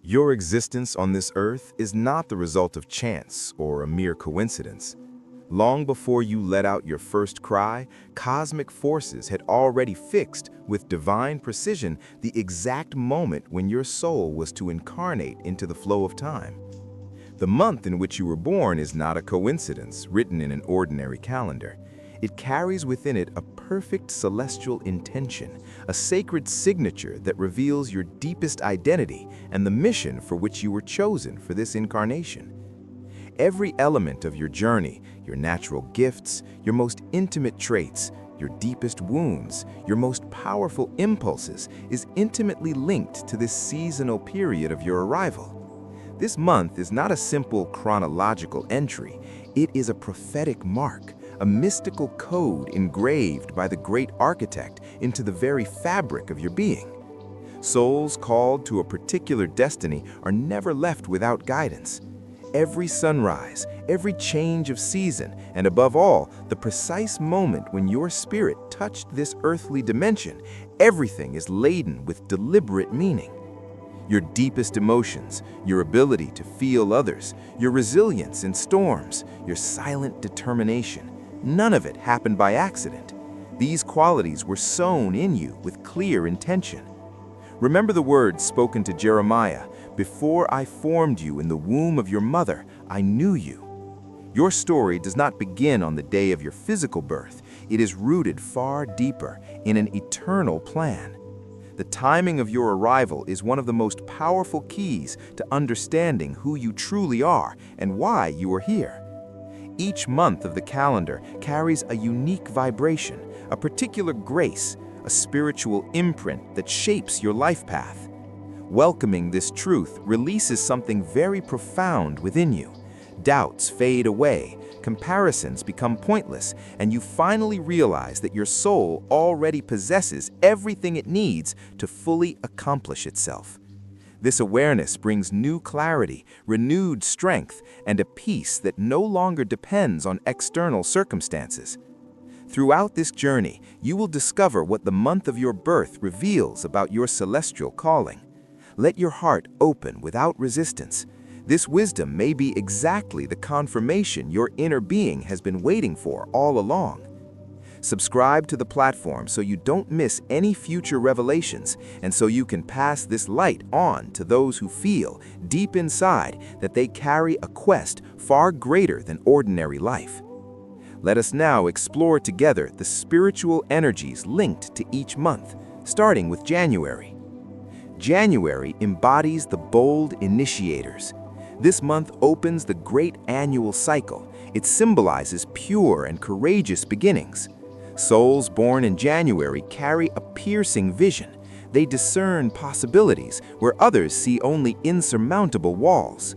Your existence on this earth is not the result of chance or a mere coincidence. Long before you let out your first cry, cosmic forces had already fixed, with divine precision, the exact moment when your soul was to incarnate into the flow of time. The month in which you were born is not a coincidence written in an ordinary calendar. It carries within it a perfect celestial intention, a sacred signature that reveals your deepest identity and the mission for which you were chosen for this incarnation. Every element of your journey, your natural gifts, your most intimate traits, your deepest wounds, your most powerful impulses, is intimately linked to this seasonal period of your arrival. This month is not a simple chronological entry. It is a prophetic mark, a mystical code engraved by the great architect into the very fabric of your being. Souls called to a particular destiny are never left without guidance. Every sunrise, every change of season, and above all, the precise moment when your spirit touched this earthly dimension, everything is laden with deliberate meaning. Your deepest emotions, your ability to feel others, your resilience in storms, your silent determination, none of it happened by accident. These qualities were sown in you with clear intention. Remember the words spoken to Jeremiah, "Before I formed you in the womb of your mother, I knew you." Your story does not begin on the day of your physical birth. It is rooted far deeper in an eternal plan. The timing of your arrival is one of the most powerful keys to understanding who you truly are and why you are here. Each month of the calendar carries a unique vibration, a particular grace, a spiritual imprint that shapes your life path. Welcoming this truth releases something very profound within you. Doubts fade away, comparisons become pointless, and you finally realize that your soul already possesses everything it needs to fully accomplish itself. This awareness brings new clarity, renewed strength, and a peace that no longer depends on external circumstances. Throughout this journey, you will discover what the month of your birth reveals about your celestial calling. Let your heart open without resistance. This wisdom may be exactly the confirmation your inner being has been waiting for all along. Subscribe to the platform so you don't miss any future revelations, and so you can pass this light on to those who feel, deep inside, that they carry a quest far greater than ordinary life. Let us now explore together the spiritual energies linked to each month, starting with January. January embodies the bold initiators. This month opens the great annual cycle. It symbolizes pure and courageous beginnings. Souls born in January carry a piercing vision. They discern possibilities where others see only insurmountable walls.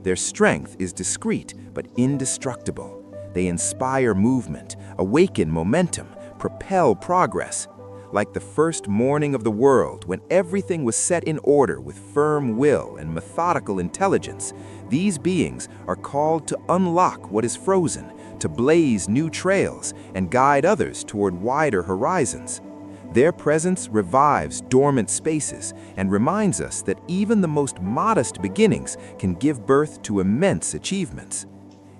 Their strength is discreet but indestructible. They inspire movement, awaken momentum, propel progress. Like the first morning of the world, when everything was set in order with firm will and methodical intelligence, these beings are called to unlock what is frozen, to blaze new trails, and guide others toward wider horizons. Their presence revives dormant spaces and reminds us that even the most modest beginnings can give birth to immense achievements.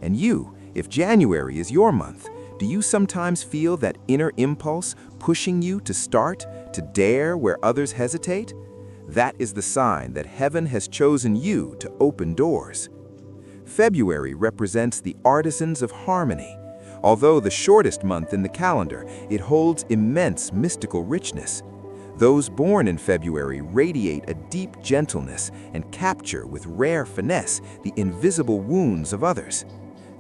And you, if January is your month, do you sometimes feel that inner impulse pushing you to start, to dare where others hesitate? That is the sign that heaven has chosen you to open doors. February represents the artisans of harmony. Although the shortest month in the calendar, it holds immense mystical richness. Those born in February radiate a deep gentleness and capture with rare finesse the invisible wounds of others.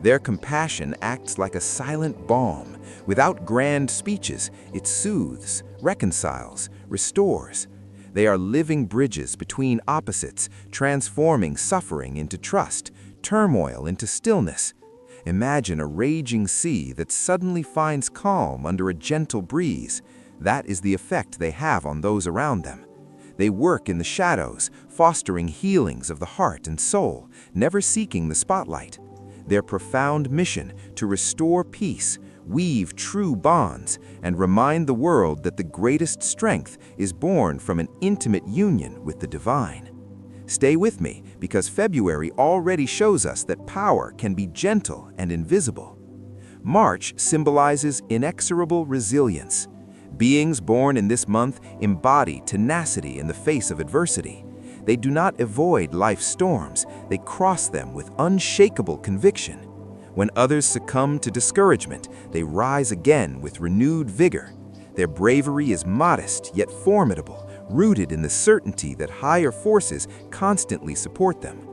Their compassion acts like a silent balm. Without grand speeches, it soothes, reconciles, restores. They are living bridges between opposites, transforming suffering into trust, turmoil into stillness. Imagine a raging sea that suddenly finds calm under a gentle breeze. That is the effect they have on those around them. They work in the shadows, fostering healings of the heart and soul, never seeking the spotlight. Their profound mission to restore peace, weave true bonds, and remind the world that the greatest strength is born from an intimate union with the divine. Stay with me, because February already shows us that power can be gentle and invisible. March symbolizes inexorable resilience. Beings born in this month embody tenacity in the face of adversity. They do not avoid life's storms, they cross them with unshakable conviction. When others succumb to discouragement, they rise again with renewed vigor. Their bravery is modest yet formidable, rooted in the certainty that higher forces constantly support them.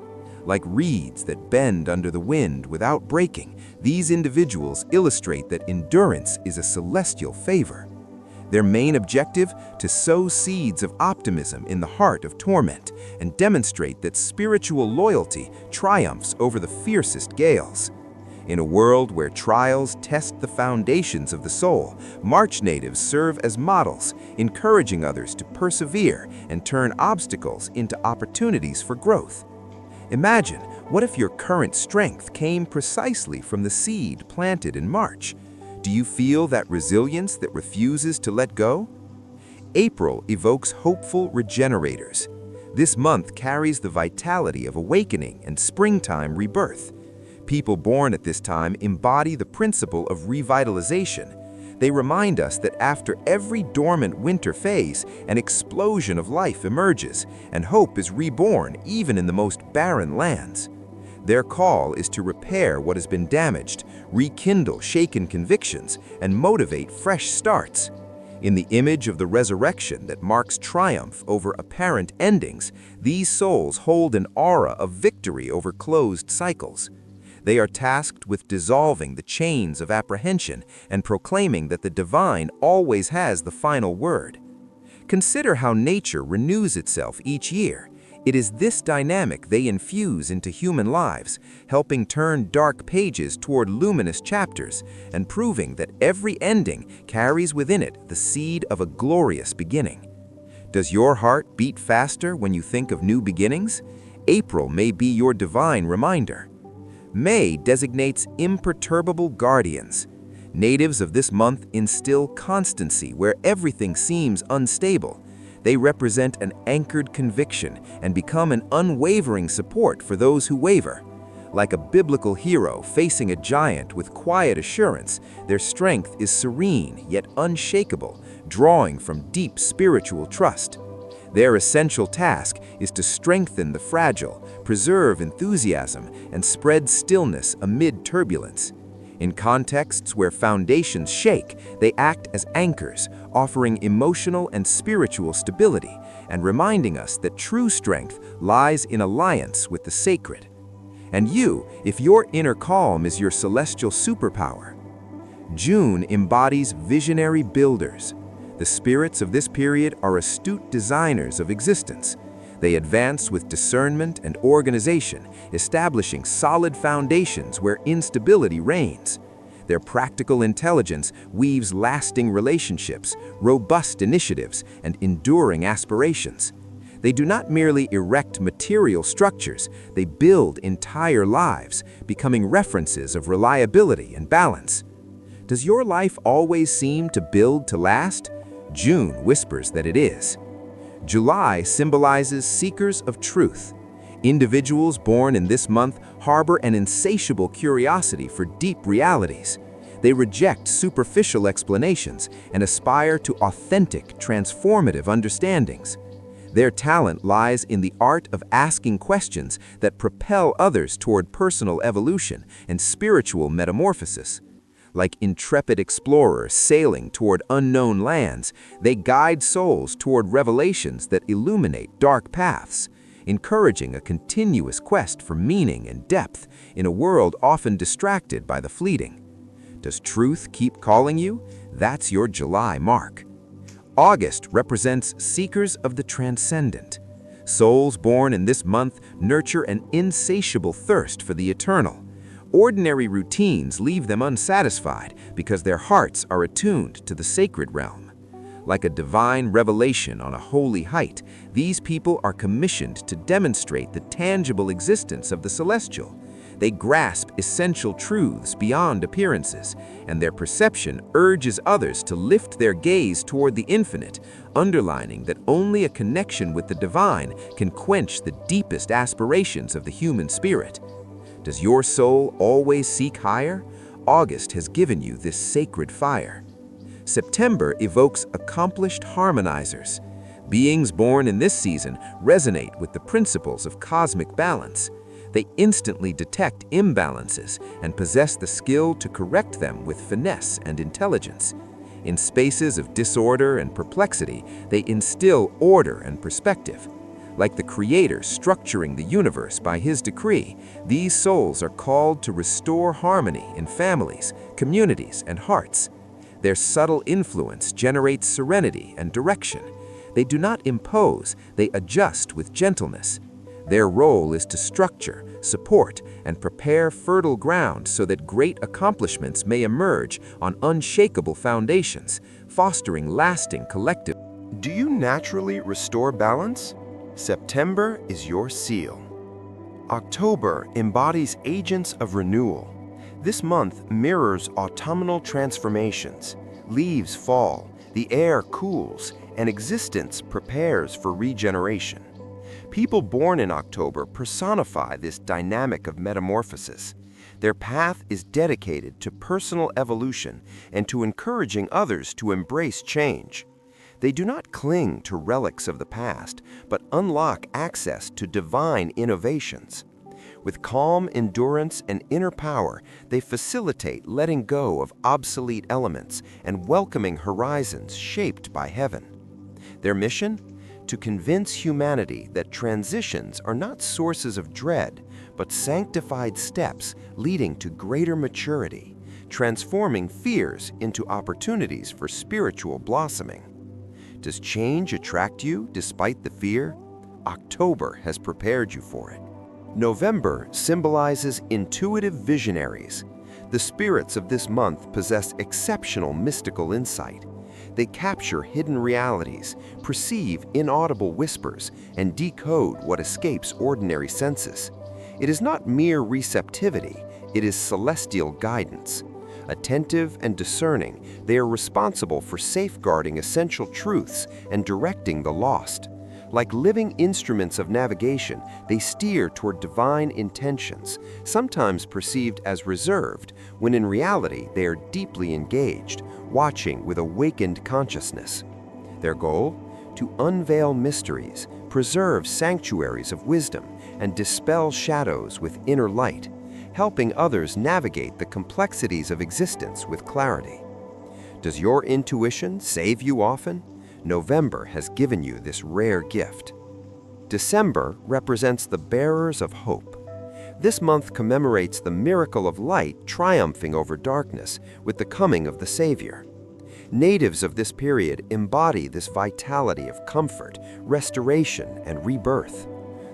Like reeds that bend under the wind without breaking, these individuals illustrate that endurance is a celestial favor. Their main objective: to sow seeds of optimism in the heart of torment and demonstrate that spiritual loyalty triumphs over the fiercest gales. In a world where trials test the foundations of the soul, March natives serve as models, encouraging others to persevere and turn obstacles into opportunities for growth. Imagine, what if your current strength came precisely from the seed planted in March? Do you feel that resilience that refuses to let go? April evokes hopeful regenerators. This month carries the vitality of awakening and springtime rebirth. People born at this time embody the principle of revitalization. They remind us that after every dormant winter phase, an explosion of life emerges, and hope is reborn even in the most barren lands. Their call is to repair what has been damaged, rekindle shaken convictions, and motivate fresh starts. In the image of the resurrection that marks triumph over apparent endings, these souls hold an aura of victory over closed cycles. They are tasked with dissolving the chains of apprehension and proclaiming that the divine always has the final word. Consider how nature renews itself each year. It is this dynamic they infuse into human lives, helping turn dark pages toward luminous chapters and proving that every ending carries within it the seed of a glorious beginning. Does your heart beat faster when you think of new beginnings? April may be your divine reminder. May designates imperturbable guardians. Natives of this month instill constancy where everything seems unstable. They represent an anchored conviction and become an unwavering support for those who waver. Like a biblical hero facing a giant with quiet assurance, their strength is serene yet unshakable, drawing from deep spiritual trust. Their essential task is to strengthen the fragile, preserve enthusiasm, and spread stillness amid turbulence. In contexts where foundations shake, they act as anchors, offering emotional and spiritual stability, and reminding us that true strength lies in alliance with the sacred. And you, if your inner calm is your celestial superpower. June embodies visionary builders. The spirits of this period are astute designers of existence. They advance with discernment and organization, establishing solid foundations where instability reigns. Their practical intelligence weaves lasting relationships, robust initiatives, and enduring aspirations. They do not merely erect material structures, they build entire lives, becoming references of reliability and balance. Does your life always seem to build to last? June whispers that it is. July symbolizes seekers of truth. Individuals born in this month harbor an insatiable curiosity for deep realities. They reject superficial explanations and aspire to authentic, transformative understandings. Their talent lies in the art of asking questions that propel others toward personal evolution and spiritual metamorphosis. Like intrepid explorers sailing toward unknown lands, they guide souls toward revelations that illuminate dark paths, encouraging a continuous quest for meaning and depth in a world often distracted by the fleeting. Does truth keep calling you? That's your July mark. August represents seekers of the transcendent. Souls born in this month nurture an insatiable thirst for the eternal. Ordinary routines leave them unsatisfied because their hearts are attuned to the sacred realm. Like a divine revelation on a holy height, these people are commissioned to demonstrate the tangible existence of the celestial. They grasp essential truths beyond appearances, and their perception urges others to lift their gaze toward the infinite, underlining that only a connection with the divine can quench the deepest aspirations of the human spirit. Does your soul always seek higher? August has given you this sacred fire. September evokes accomplished harmonizers. Beings born in this season resonate with the principles of cosmic balance. They instantly detect imbalances and possess the skill to correct them with finesse and intelligence. In spaces of disorder and perplexity, they instill order and perspective. Like the Creator structuring the universe by His decree, these souls are called to restore harmony in families, communities, and hearts. Their subtle influence generates serenity and direction. They do not impose, they adjust with gentleness. Their role is to structure, support, and prepare fertile ground so that great accomplishments may emerge on unshakable foundations, fostering lasting collective. Do you naturally restore balance? September is your seal. October embodies agents of renewal. This month mirrors autumnal transformations. Leaves fall, the air cools, and existence prepares for regeneration. People born in October personify this dynamic of metamorphosis. Their path is dedicated to personal evolution and to encouraging others to embrace change. They do not cling to relics of the past, but unlock access to divine innovations. With calm endurance and inner power, they facilitate letting go of obsolete elements and welcoming horizons shaped by heaven. Their mission? To convince humanity that transitions are not sources of dread, but sanctified steps leading to greater maturity, transforming fears into opportunities for spiritual blossoming. Does change attract you despite the fear? October has prepared you for it. November symbolizes intuitive visionaries. The spirits of this month possess exceptional mystical insight. They capture hidden realities, perceive inaudible whispers, and decode what escapes ordinary senses. It is not mere receptivity, it is celestial guidance. Attentive and discerning, they are responsible for safeguarding essential truths and directing the lost. Like living instruments of navigation, they steer toward divine intentions, sometimes perceived as reserved, when in reality they are deeply engaged, watching with awakened consciousness. Their goal? To unveil mysteries, preserve sanctuaries of wisdom, and dispel shadows with inner light, helping others navigate the complexities of existence with clarity. Does your intuition save you often? November has given you this rare gift. December represents the bearers of hope. This month commemorates the miracle of light triumphing over darkness with the coming of the Savior. Natives of this period embody this vitality of comfort, restoration, and rebirth.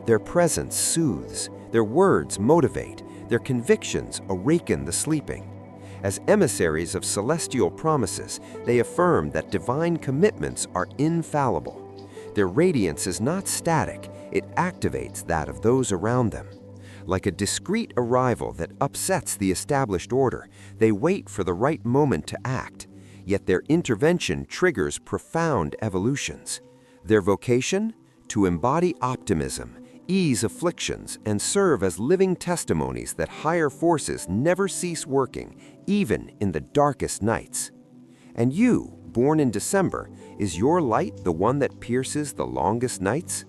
Their presence soothes, their words motivate, their convictions awaken the sleeping. As emissaries of celestial promises, they affirm that divine commitments are infallible. Their radiance is not static, it activates that of those around them. Like a discreet arrival that upsets the established order, they wait for the right moment to act, yet their intervention triggers profound evolutions. Their vocation? To embody optimism, ease afflictions, and serve as living testimonies that higher forces never cease working, even in the darkest nights. And you, born in December, is your light the one that pierces the longest nights?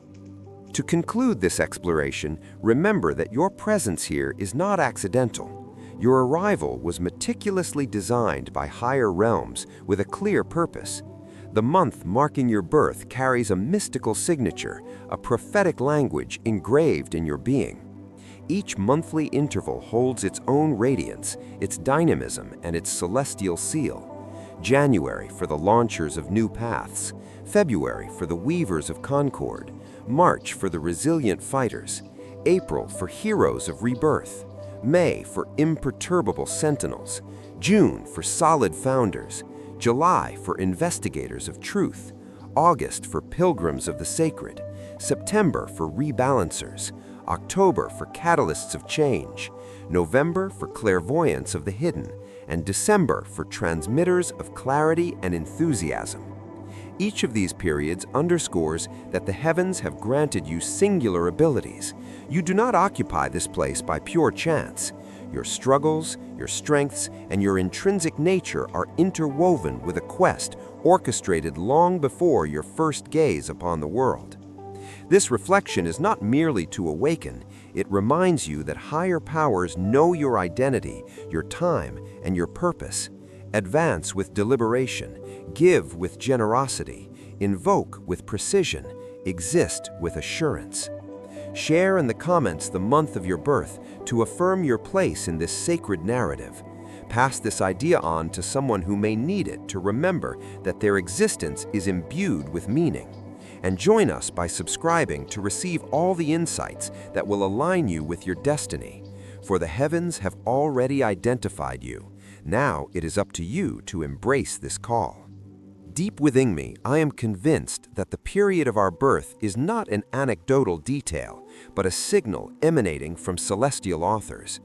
To conclude this exploration, remember that your presence here is not accidental. Your arrival was meticulously designed by higher realms with a clear purpose. The month marking your birth carries a mystical signature, a prophetic language engraved in your being. Each monthly interval holds its own radiance, its dynamism, and its celestial seal. January for the launchers of new paths, February for the weavers of concord, March for the resilient fighters, April for heroes of rebirth, May for imperturbable sentinels, June for solid founders, July for investigators of truth, August for pilgrims of the sacred, September for rebalancers, October for catalysts of change, November for clairvoyance of the hidden, and December for transmitters of clarity and enthusiasm. Each of these periods underscores that the heavens have granted you singular abilities. You do not occupy this place by pure chance. Your struggles, your strengths, and your intrinsic nature are interwoven with a quest orchestrated long before your first gaze upon the world. This reflection is not merely to awaken, it reminds you that higher powers know your identity, your time, and your purpose. Advance with deliberation, give with generosity, invoke with precision, exist with assurance. Share in the comments the month of your birth to affirm your place in this sacred narrative. Pass this idea on to someone who may need it to remember that their existence is imbued with meaning. And join us by subscribing to receive all the insights that will align you with your destiny. For the heavens have already identified you. Now it is up to you to embrace this call. Deep within me, I am convinced that the period of our birth is not an anecdotal detail, but a signal emanating from celestial authors.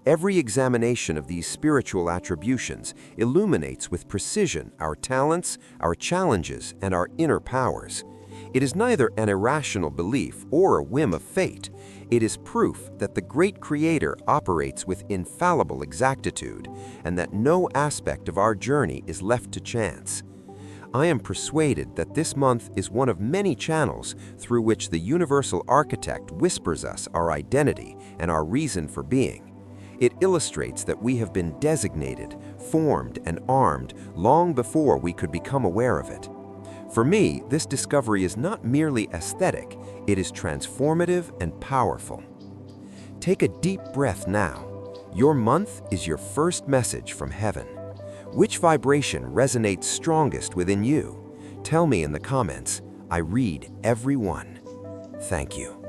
Every examination of these spiritual attributions illuminates with precision our talents, our challenges, and our inner powers. It is neither an irrational belief or a whim of fate. It is proof that the great Creator operates with infallible exactitude, and that no aspect of our journey is left to chance. I am persuaded that this month is one of many channels through which the universal architect whispers us our identity and our reason for being. It illustrates that we have been designated, formed, and armed long before we could become aware of it. For me, this discovery is not merely aesthetic, it is transformative and powerful. Take a deep breath now. Your month is your first message from heaven. Which vibration resonates strongest within you? Tell me in the comments. I read every one. Thank you.